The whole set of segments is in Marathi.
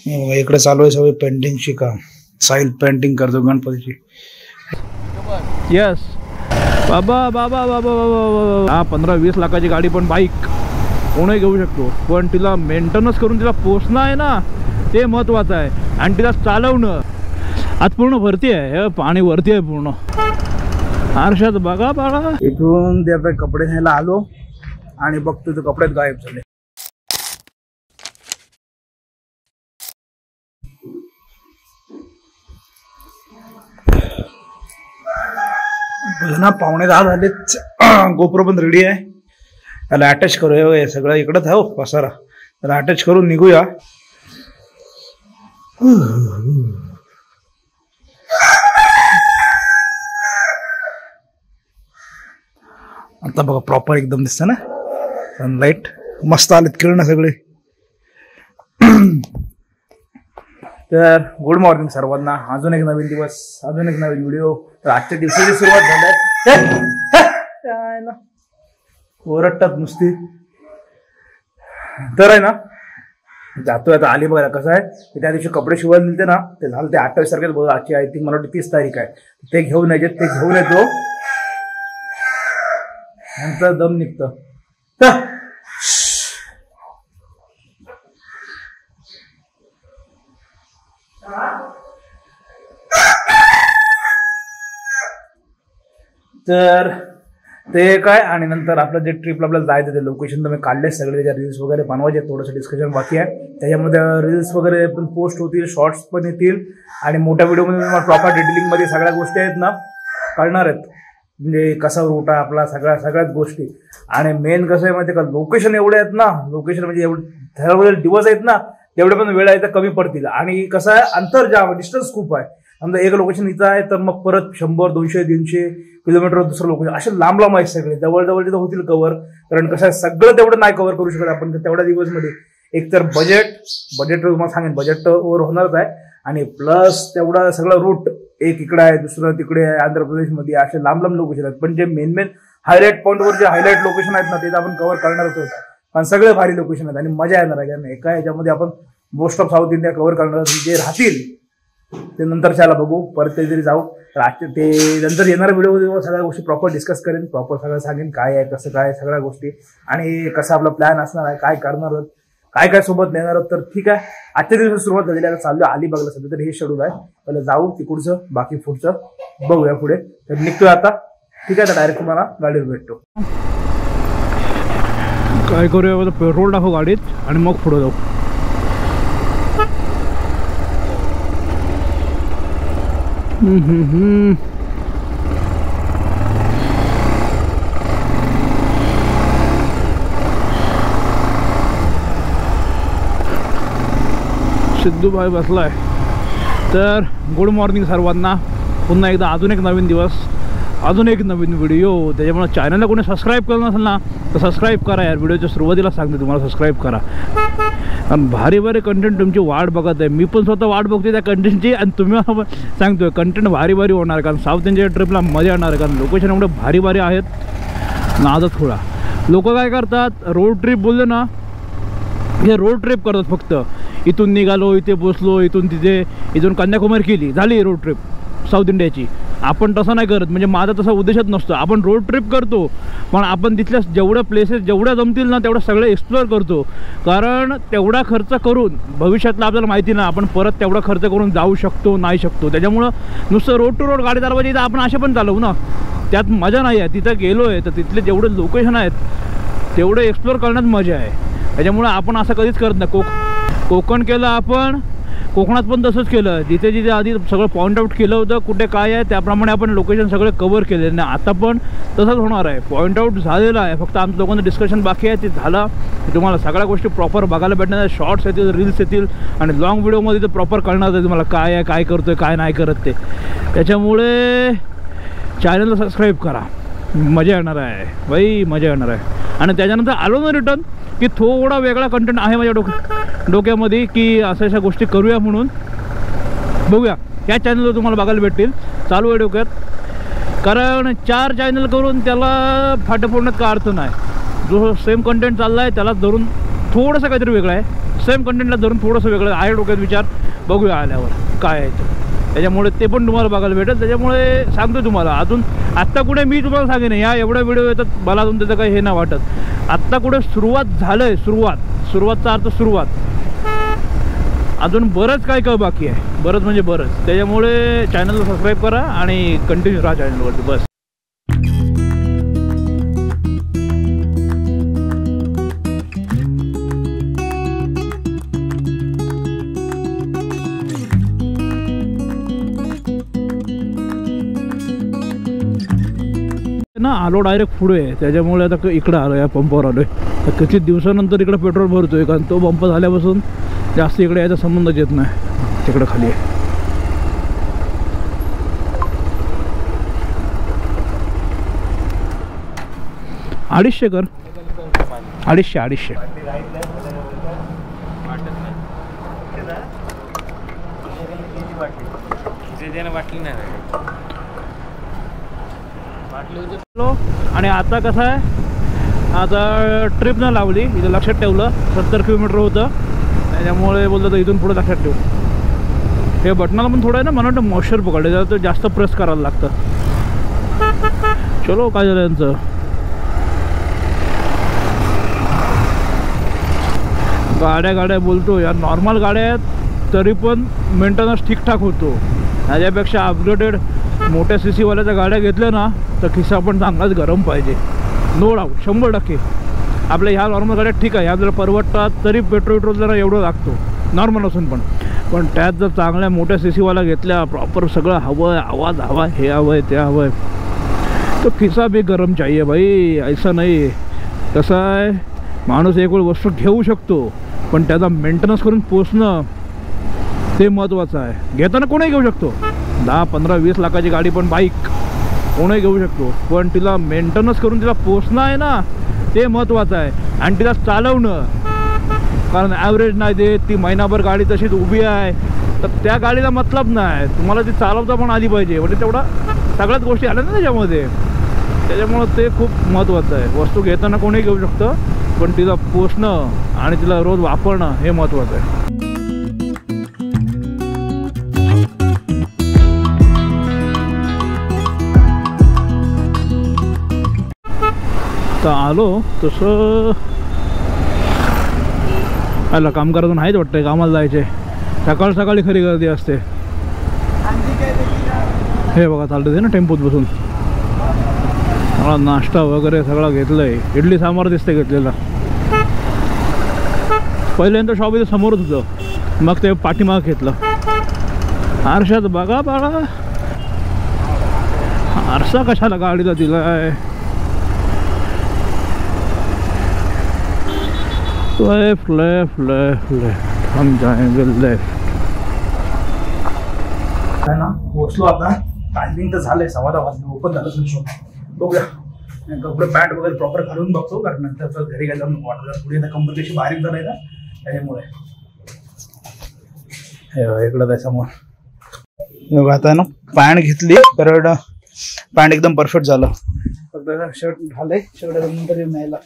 इकडे चालू आहे सगळी पेंटिंगची काम. साहिल पेंटिंग करतो गणपतीची. यस बाबा बाबा बाबा बाबा. हा 15-20 लाखाची गाडी पण बाईक कोणही घेऊ शकतो, पण तिला मेंटेनन्स करून तिला पोचणं आहे ना, ते महत्त्वाचं आहे. आणि तिला चालवणं. आज पूर्ण भरती आहे, हे पाणी वरती आहे पूर्ण. आरशात बघा बाळा. इथून ते आता कपडे न्यायला आलो आणि बघतो ते कपडेच गायब झाले. ना 9:45 झालेच. गोप्रो पण रेडी आहे. त्याला अटॅच करूया. हे सगळं इकडंच आहे हो पसारा. त्याला अटॅच करून निघूया. आता बघा प्रॉपर एकदम दिसतं ना, सनलाईट मस्त आलेत किरण सगळे. तर गुड मॉर्निंग सर्वांना. अजून एक नवीन दिवस, अजून एक नवीन व्हिडिओ. तर आजच्या दिवसाची सुरुवात झाली. ओरडतात नुसती. तर आहे ना, जातोय आता अलिबागला. कसं आहे की त्या दिवशी कपडे शिवायला दिलते ना, ते झालं ते 28 तारखेच बघ. आजची आय थिंक मला वाटतं 30 तारीख आहे. ते घेऊन यायचे, ते घेऊन येतो. नंतर दम निघतं. तर ते काय, आणि नंतर आपलं जे ट्रिपला आपल्याला जायचं ते लोकेशन तुम्ही काढले सगळे. त्याच्या रील्स वगैरे बनवायचे. थोडंसं डिस्कशन बाकी आहे. त्याच्यामध्ये रील्स वगैरे पण पोस्ट होतील, शॉर्ट्स पण येतील. आणि मोठ्या व्हिडिओमध्ये तुम्हाला प्रॉपर डिटेलिंगमध्ये सगळ्या गोष्टी आहेत ना कळणार आहेत. म्हणजे कसा रूट आहे आपला, सगळ्याच गोष्टी. आणि मेन कसं आहे माहिती आहे का, लोकेशन एवढे आहेत ना, लोकेशन म्हणजे एवढे ठरवलेले दिवस आहेत ना, तेवढे पण वेळ आहे तर कमी पडतील. आणि कसं आहे, अंतर जाम, डिस्टन्स खूप आहे. समजा एक लोकेशन इथं आहे तर मग परत 100, 200, 300 किलोमीटर दुसरं लोकेशन. असे लांब लांब आहेत सगळे. जवळ तिथं होतील कव्हर. कारण कसं आहे, सगळं तेवढं नाही कव्हर करू शकत आपण तेवढ्या दिवसमध्ये. एक तर बजेट तुम्हाला सांगेन, बजेट वर होणारच आहे. आणि प्लस तेवढा सगळं रूट, एक इकडे आहे, दुसरं तिकडे आहे, आंध्र प्रदेशमध्ये. असे लांब लांब लोकेशन आहेत. पण जे मेन हायलाइट पॉईंटवर जे हायलाइट लोकेशन आहेत ना, ते आपण कव्हर करणारच होतो. पण सगळे भारी लोकेशन आहेत आणि मजा येणार आहे. कारण एका ह्याच्यामध्ये आपण most of south India cover करणार. जे राहतील ते नंतर त्याला बघू, परत ते जरी जाऊ. तर ते नंतर येणाऱ्या व्हिडिओ सगळ्या गोष्टी प्रॉपर डिस्कस करेन, प्रॉपर सगळं सांगेन काय आहे, कसं काय, सगळ्या गोष्टी. आणि कसा आपला प्लॅन असणार आहे, काय करणार आहोत, काय सोबत नेणार आहोत. तर ठीक आहे, आजच्या दिवसाची सुरुवात झालेली आहे. चाललो अलिबागला. सध्या तर हे शेड्यूल आहे. पहिलं जाऊ तिकडचं, बाकी पुढचं बघूया पुढे. तर निघतोय आता. ठीक आहे, तर डायरेक्ट तुम्हाला गाडीवर भेटतो. काय करूया, पेट्रोल टाकू गाडीत आणि मग पुढे जाऊ. सिद्धूभाई बसलाय. तर गुड मॉर्निंग सर्वांना. पुन्हा एकदा अजून एक नवीन दिवस, अजून एक नवीन व्हिडिओ. त्याच्यामुळे चॅनलला कोणी सबस्क्राईब केलं नसेल ना तर सबस्क्राईब करा यार. व्हिडिओच्या सुरुवातीला सांगते तुम्हाला सबस्क्राईब करा. कारण भारी कंटेंट तुमची वाट बघत आहे. मी पण स्वतः वाट बघते त्या कंटेंटची. आणि तुम्ही मला सांगतोय कंटेंट भारी होणार. कारण साऊथ इंडिया ट्रिपला मजा येणार आहे. कारण लोकेशन एवढे भारी आहेत नादच थोडा. लोक काय करतात, रोड ट्रिप बोलले ना, हे रोड ट्रिप करतात फक्त. इथून निघालो, इथे पोचलो, इथून तिथे, इथून कन्याकुमारी केली, झाली रोड ट्रिप साऊथ इंडियाची. आपण तसं नाही करत. म्हणजे माझा तसा उद्देशच नसतो. आपण रोड ट्रिप करतो, पण आपण तिथल्या जेवढ्या प्लेसेस जेवढ्या जमतील ना तेवढं सगळं एक्सप्लोअर करतो. कारण तेवढा खर्च करून भविष्यातला आपल्याला माहिती ना, आपण परत तेवढा खर्च करून जाऊ शकतो नाही शकतो. त्याच्यामुळं नुसतं रोड टू रोड गाडी चालवायची तर आपण असे पण चालवू ना, त्यात मजा नाही आहे. तिथं गेलो आहे तर तिथले जेवढे लोकेशन आहेत तेवढे एक्सप्लोअर करण्यात मजा आहे. त्याच्यामुळं आपण असं कधीच करत नाही. कोकण केलं आपण, कोकणात पण तसंच केलं. जिथे जिथे आधी सगळं पॉईंट आउट केलं होतं कुठे काय आहे, त्याप्रमाणे आपण लोकेशन सगळे कव्हर केले नाही. आता पण तसंच होणार आहे. पॉईंट आउट झालेलं आहे, फक्त आमच्या लोकांचं डिस्कशन बाकी आहे. ते झालं की तुम्हाला सगळ्या गोष्टी प्रॉपर बघायला भेटणार. शॉर्ट्स येतील, रील्स येतील आणि लॉंग व्हिडिओमध्ये तर प्रॉपर कळणार आहे तुम्हाला काय आहे, काय करतोय, काय नाही करत ते. त्याच्यामुळे चॅनलला सबस्क्राईब करा. मजा येणार आहे बाई, मजा येणार आहे. आणि त्याच्यानंतर आलो ना रिटर्न की थोडा वेगळा कंटेंट आहे माझ्या डोक्यामध्ये की अशा गोष्टी करूया म्हणून. बघूया, या चॅनलवर तुम्हाला बघायला भेटतील. चालू आहे डोक्यात. कारण 4 चॅनल करून त्याला फाटं फोडण्यात का अर्थ नाही. जो सेम कंटेंट चालला आहे त्याला धरून थोडंसं काहीतरी वेगळं आहे. सेम कंटेंटला धरून थोडंसं वेगळं आहे डोक्यात विचार, बघूया आल्यावर काय आहे ते. त्याच्यामुळे ते पण तुम्हाला बघायला भेटेल. त्याच्यामुळे सांगतो तुम्हाला, अजून आत्ता कुठे मी तुम्हाला सांगेन या एवढ्या व्हिडिओ येतात, मला अजून त्याचं काही हे नाही वाटत. आत्ता कुठे सुरुवात झालं आहे, सुरुवातचा अर्थ सुरुवात. अजून बरंच काय काय बाकी आहे, बरंच म्हणजे बरंच. त्याच्यामुळे चॅनलला सबस्क्राईब करा आणि कंटिन्यू राहा चॅनलवरती बस. ना आलो डायरेक्ट पुढे, त्याच्यामुळे आता इकडं आलो, या पंपावर आलो आहे. तर किती दिवसानंतर इकडे पेट्रोल भरतोय, कारण तो पंप झाल्यापासून जास्त इकडे यायचा संबंधच येत नाही. तिकडं खाली आहे. अडीचशे कर, 250. आणि आता कसं आहे, आता ट्रिपनं लावली, इथं लक्षात ठेवलं 70 किलोमीटर होतं. त्याच्यामुळे बोललं तर इथून पुढे लक्षात ठेवू. हे बटनाला पण थोडं आहे ना, मला वाटतं मॉइश्चर पकडले तर जास्त प्रेस करायला लागतं. चलो काय झालं यांचं. गाड्या बोलतो या नॉर्मल गाड्या आहेत तरी पण मेंटेनन्स ठीकठाक होतो. त्याच्यापेक्षा अपग्रेडेड मोठ्या CC-वाल्याच्या गाड्या घेतल्या ना तर खिस्सा पण चांगलाच गरम पाहिजे, नो डाऊट 100%. आपल्या ह्या नॉर्मल गाड्या ठीक आहे, आपल्याला परवडतात, तरी पेट्रोल जरा एवढं लागतो नॉर्मल असून पण त्यात जर चांगल्या मोठ्या CC-वाल्या घेतल्या, प्रॉपर सगळं हवं आहे, आवाज हवा, हे हवं आहे ते हवं आहे, तो खिस्सा भी गरम चाहिए भाई. ऐसा नाही. कसं आहे, माणूस एक वेळ वस्तू घेऊ शकतो पण त्याचा मेंटेनन्स करून पोचणं ते महत्त्वाचं आहे. घेताना कोणीही घेऊ शकतो, 10, 15, 20 लाखाची गाडी पण बाईक कोणीही घेऊ शकतो, पण तिला मेंटेनन्स करून तिला पोचणं आहे ना ते महत्त्वाचं आहे. आणि तिला चालवणं, कारण ॲव्हरेज नाही देत ती, महिनाभर गाडी तशीच उभी आहे, तर त्या गाडीला मतलब नाही. तुम्हाला ती चालवता पण आली पाहिजे, म्हणजे तेवढा सगळ्याच गोष्टी आल्या ना त्याच्यामध्ये. त्याच्यामुळं ते खूप महत्त्वाचं आहे. वस्तू घेताना कोणीही घेऊ शकतं पण तिला पोचणं आणि तिला रोज वापरणं हे महत्त्वाचं आहे. तर आलो तसं आला काम करायचं नाहीच वाटतंय, कामाला जायचे. सकाळी खरी गर्दी असते. हे बघा चालतं ते ना टेम्पोत बसून. मला नाश्ता वगैरे सगळा घेतलंय. इडली सांबार दिसते घेतलेला. पहिल्यांदा शॉप इथं समोरच होतं, मग ते पाठीमाग घेतलं. आरशात बघा बाळा, आरसा कशाला गाडीला दिलाय. लेफ्ट लेफ्ट लेफ्ट लेफ्ट हम जाएंगे लेफ्ट. काय ना पोचलो आता. टायमिंग तर झालंय 10:15 वाजले. ओपन झालं शॉप. बघूया कपडे पॅन्ट वगैरे प्रॉपर घालून बघतो, कारण नंतर घरी गेल्यावर नको वाटलं. पुढे कंबर कशी बारीक झालंय ना त्याच्यामुळे. हे इकडं त्याच्यामुळे आता ना पॅन्ट घेतली, कारण पॅन्ट एकदम परफेक्ट झालं. फक्त शर्ट घालय, शर्ट नंतर येऊन न्यायला.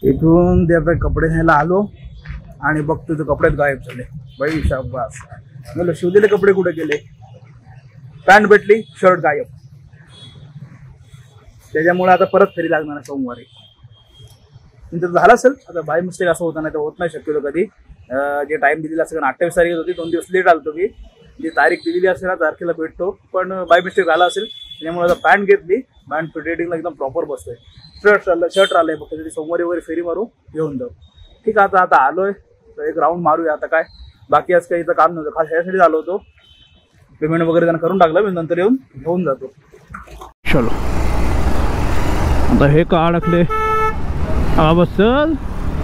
इथून ते आता कपडे न्यायला आलो आणि बघतो तर कपडेच गायब झाले. बाई शाबास, मला शिवलेले कपडे कुठे गेले. पॅन्ट भेटली, शर्ट गायब. त्याच्यामुळे आता परत फेरी लागणार आहे सोमवारी. नंतर झालं असेल आता, बाय मिस्टेक असं होतं, नाही तर होत नाही शक्यतो कधी. जे टाइम दिलेला असेल, 28 तारीख होती, 2 दिवस लेट आलो मी. जी तारीख दिलेली असेल ना तारखेला भेटतो, पण बाय मिस्टेक झाला असेल. त्यामुळे आता पॅन्ट घेतली, पॅन्ट फिटिंगला एकदम प्रॉपर बसतोय. शर्ट आलंय, फक्त तरी सोमवारी वगैरे फेरी मारू, घेऊन जाऊ. ठीक आहे, आता आलोय तर एक राऊंड मारूया. आता काय बाकी आज काही इथं काम नव्हतं, खास ह्यासाठी आलो होतो. पेमेंट वगैरे त्यांना करून टाकलं, मी नंतर येऊन घेऊन जातो. चलो आता हे का अडकले. हा बस चल,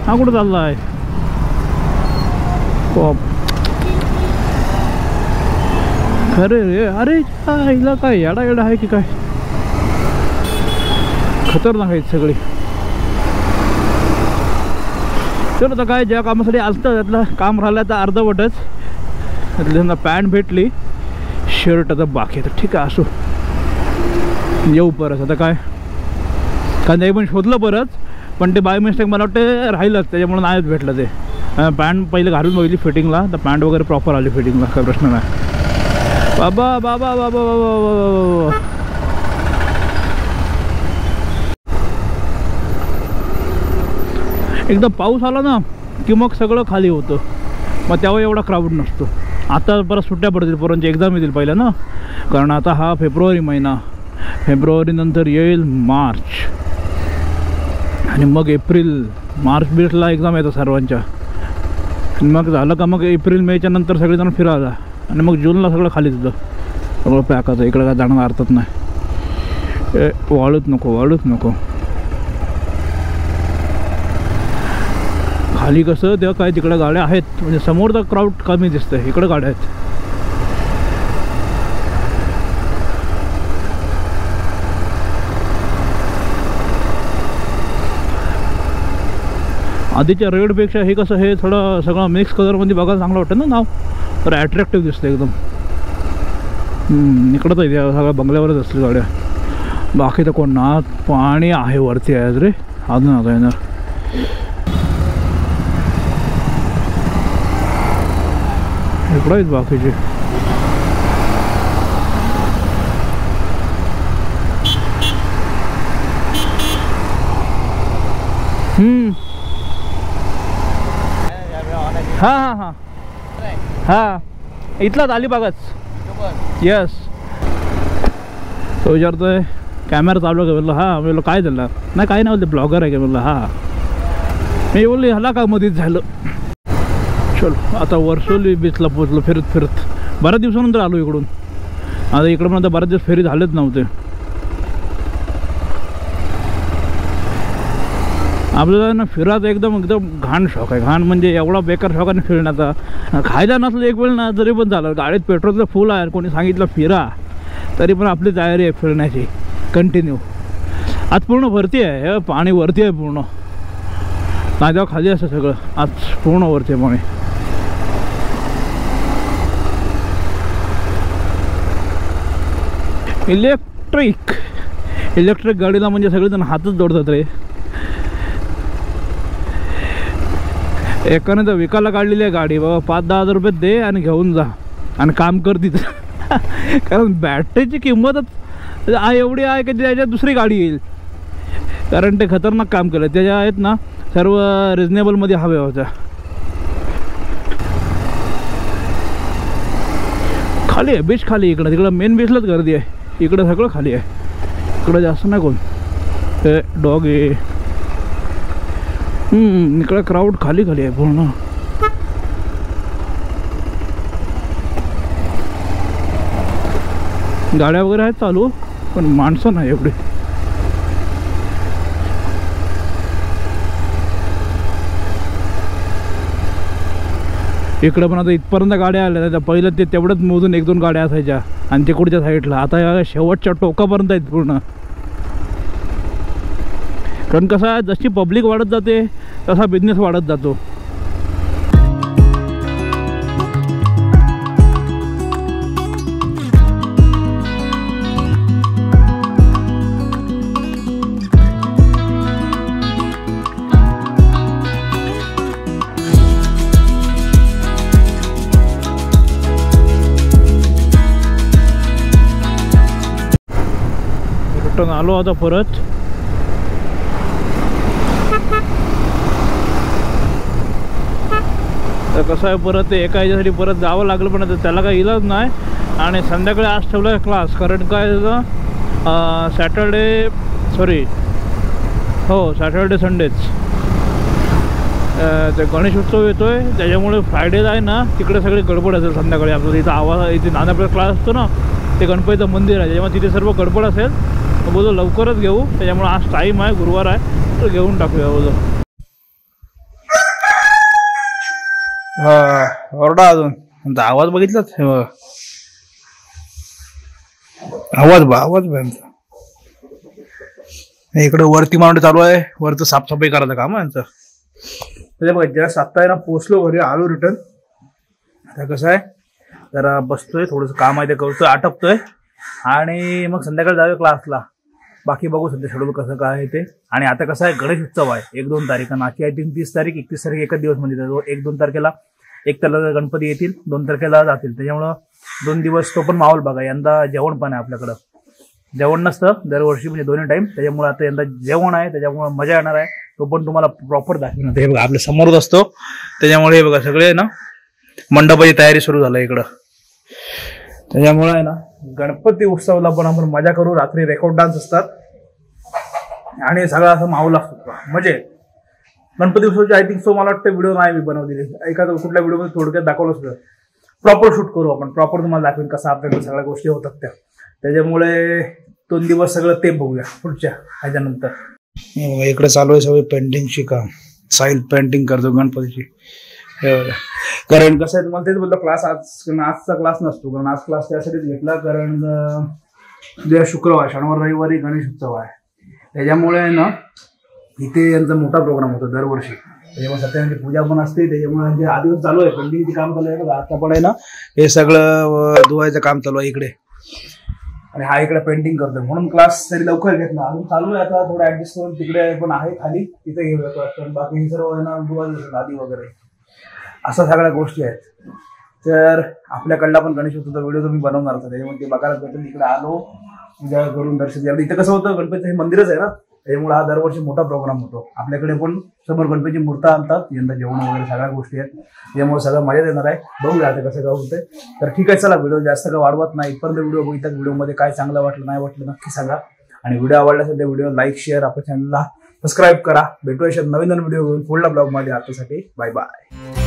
हा कुठं चाललाय. अरे रे, अरे हिला काय येडा आहे की काय. खतरनाक आहेत सगळी. चल आता काय, ज्या कामासाठी आलतं त्यातलं काम राहिलं तर अर्धवटच. त्यातली त्यांना पॅन्ट भेटली, शर्ट आता बाकी आहे. तर ठीक आहे, असो. येऊ परत आता काय, कारण ते पण शोधलं परत, पण ते बाय मिस्टेक मला वाटतं राहिलंच, त्याच्यामुळे नाहीच भेटलं ते. पॅन्ट पहिले घालून बघितली फिटिंगला, तर पॅन्ट वगैरे प्रॉपर आली फिटिंगला, काय प्रश्न नाही. बाबा बाबा बाबा बाबा, एकदा पाऊस आला ना की मग सगळं खाली होतं, मग तेव्हा एवढा क्राऊड नसतो. आता परत सुट्ट्या पडतील, पोरांची एक्झाम येतील पहिल्या ना, कारण आता हा फेब्रुवारी महिना, फेब्रुवारी नंतर येईल मार्च, आणि मग एप्रिल, मार्च बीटला एक्झाम येतात सर्वांच्या, आणि मग झालं का मग एप्रिल मेच्या नंतर सगळेजण फिरायला, आणि मग जूनला सगळं खाली तुझं सगळं पॅकाचं. इकडं काय जाणं अर्थच नाही, वाळूच नको, वाळूच नको. खाली कसं तेव्हा काय तिकडे गाड्या आहेत, म्हणजे समोरचा क्राऊड कमी दिसतंय, इकडं गाड्या आहेत. आधीच्या रेडपेक्षा हे कसं, हे थोडं सगळं मिक्स कलरमध्ये बघायला चांगलं वाटतं ना नाव, तर ॲट्रॅक्टिव्ह दिसतं एकदम. इकडं तर इथे सगळ्या बंगल्यावरच असतील गाड्या, बाकी तर कोण ना. पाणी आहे वरती आहे रे, अजून आता येणार. इकडं आहेत बाकीचे. हां हां हां हां, इथलाच अलिबागच. यस. तो विचारतोय कॅमेरा चालू का, म्हणलं हां. म्हणलं काय झालं, नाही काही नाही, बोलते ब्लॉगर आहे का, म्हणलं हां. मी बोलले ह्याला का मध्येच झालं. चलो आता वर्सोली बीचला पोचलो फिरत फिरत, बऱ्याच दिवसानंतर आलो इकडून. आता इकडं पण आता बऱ्याच दिवस फेरी झालेच नव्हते. आपल्याला ना फिरायचा एकदम एकदम घाण शौक आहे, घाण म्हणजे एवढा बेकार शौक आहे ना फिरण्याचा. खायला नसलं एक वेळ ना तरी पण झालं, गाडीत पेट्रोलचं फुल आहे, कोणी सांगितलं फिरा तरी पण आपली तयारी आहे फिरण्याची कंटिन्यू. आज पूर्ण भरती आहे, पाणी वरती आहे पूर्ण, नाही तेव्हा खाली असं सगळं, आज पूर्ण वरती आहे पाणी. इलेक्ट्रिक गाडीला म्हणजे सगळेजण हातच जोडतात रे. एकाने तर विकायला काढलेली आहे गाडी, बाबा 5-10 हजार रुपये दे आणि घेऊन जा आणि काम कर तिथं. कारण बॅटरीची किंमतच एवढी आहे की त्याच्यात दुसरी गाडी येईल, कारण ते खतरनाक काम केलं. त्याच्या आहेत ना सर्व रिजनेबलमध्ये हव्या होत्या. खाली आहे बीच, खाली इकडं तिकडं मेन बीचलाच गर्दी आहे, इकडं सगळं खाली आहे, इकडं जास्त नाही कोण. हे डॉग आहे, इकडं क्राऊड खाली खाली आहे पूर्ण. गाड्या वगैरे आहेत चालू, पण माणसं नाही एवढी. इकडं पण आता इथपर्यंत गाड्या आल्या, त्या पहिलं ते तेवढंच मोजून 1-2 गाड्या असायच्या, आणि तिकडच्या साईडला आता या शेवटच्या टोकापर्यंत आहेत पूर्ण. कारण कसं आहे, जशी पब्लिक वाढत जाते तसा बिझनेस वाढत जातो. रिटर्न आलो आता परत. तर कसं आहे, परत ते एका ह्याच्यासाठी परत जावं लागलं, पण आता त्याला काही इलाज नाही. आणि संध्याकाळी आज ठेवलं आहे क्लास, कारण काय त्याचं सॅटर्डे संडेच ते गणेश उत्सव येतो आहे, त्याच्यामुळे फ्रायडेला आहे ना तिकडे सगळी गडबड असेल संध्याकाळी. आपलं इथं आवाज इथे नानापल्ला क्लास असतो ना, ते गणपतीचं मंदिर आहे, त्याच्यामुळे तिथे सर्व गडबड असेल. बोलतो लवकरच घेऊ, त्याच्यामुळे आज टाईम आहे, गुरुवार आहे, तर घेऊन टाकूया बोलतो. ओरडा अजून आवाज बघितलाच, आवाज यांचा. इकडे वरती मांडे चालू आहे, वरचं साफसफाई करायचं काम आहे यांचं. म्हणजे बघा जस्ट आत्ता आहे ना पोचलो घरी, आलो रिटर्न. आता कसं आहे, जरा बसतोय, थोडंसं काम आहे ते करतोय, आटपतोय, आणि मग संध्याकाळी जाऊया क्लासला. बाकी बघू सध्या शेड्यूल कसं काय आहे ते. आणि आता कसं आहे, गणेश उत्सव आहे 1-2 तारीख, नाकी आहे 30 तारीख 31 तारीख एकच दिवस म्हणजे 1-2 तारखेला 1 तारखेला गणपती येतील, 2 तारखेला जातील. त्याच्यामुळं 2 दिवस तो पण माहोल बघा. यंदा जेवण पण आहे आपल्याकडं, जेवण नसतं दरवर्षी म्हणजे 2 टाईम. त्याच्यामुळे आता यंदा जेवण आहे, त्याच्यामुळे मजा येणार आहे. तो पण तुम्हाला प्रॉपर दाखवणार. हे बघा आपल्या समोरच असतो, त्याच्यामुळे हे बघा सगळे ना मंडपाची तयारी सुरू झाली इकडं. त्याच्यामुळे आहे ना गणपती उत्सवाला पण आपण मजा करू. रात्री रेकॉर्ड डान्स असतात आणि सगळा असं माहोल असतो. म्हणजे गणपती उत्सवाची आय थिंक सो मला वाटतं व्हिडिओ नाही मी बनवलेली. एखाद्या कुठल्या व्हिडिओमध्ये थोडक्यात दाखवलं असतं. प्रॉपर शूट करू आपण, प्रॉपर तुम्हाला दाखवेन कसं आपल्याकडे सगळ्या गोष्टी होतात त्या. त्याच्यामुळे 2 दिवस सगळं ते बघूया पुढच्या ह्याच्यानंतर. इकडे चालू आहे सगळी पेंटिंगची काम. साईल पेंटिंग करतो गणपतीची. कारण कसं आहे तुम्हाला तेच बोलतो, क्लास आजचा क्लास नसतो. कारण आज क्लास त्यासाठीच घेतला कारण उद्या शुक्रवार, शनिवार रविवारी गणेश उत्सव आहे. त्याच्यामुळे ना इथे यांचा मोठा प्रोग्राम होतो दरवर्षी. त्याच्यामुळे सत्यानारायणची पूजा पण असते. त्याच्यामुळे आधीच चालू आहे पेंटिंगचे काम चालू आहे. आता पण आहे ना हे सगळं धुवायचं काम चालू आहे इकडे. आणि हा इकडे पेंटिंग करतोय म्हणून क्लास तरी लवकर घेतला. अजून चालू आहे आता थोडं ऍडजस्ट करून. तिकडे पण आहे खाली, तिथे घेऊन येतो. बाकी सर्व आहे ना आधी वगैरे अशा सगळ्या गोष्टी आहेत. तर आपल्याकडला पण गणेश उत्सवाचा व्हिडिओ तुम्ही बनवणार होता, त्याच्यामुळे ते बघायला भेटेल. इकडे आलो पूजा करून दर्शन द्यायला. इथं कसं होतं, गणपतीचं हे मंदिरच आहे ना, त्याच्यामुळे हा दरवर्षी मोठा प्रोग्राम होतो. आपल्याकडे पण समोर गणपतीची मूर्ती आणतात, यंदा जेवण वगैरे सगळ्या गोष्टी आहेत. त्यामुळे सगळं मजा येणार आहे. बघूया आता कसं काय होतंय. तर ठीक आहे, चला व्हिडिओ जास्त काय वाढवत नाही. इथपर्यंत व्हिडिओ बघितला. व्हिडिओमध्ये काय चांगलं वाटलं नाही वाटलं नक्की सांगा. आणि व्हिडिओ आवडला असेल तर व्हिडिओ लाईक शेअर, आपल्या चॅनलला सबस्क्राईब करा. भेटूया नवीन व्हिडिओ घेऊन पुढल्या ब्लॉगमध्ये. आतासाठी बाय बाय.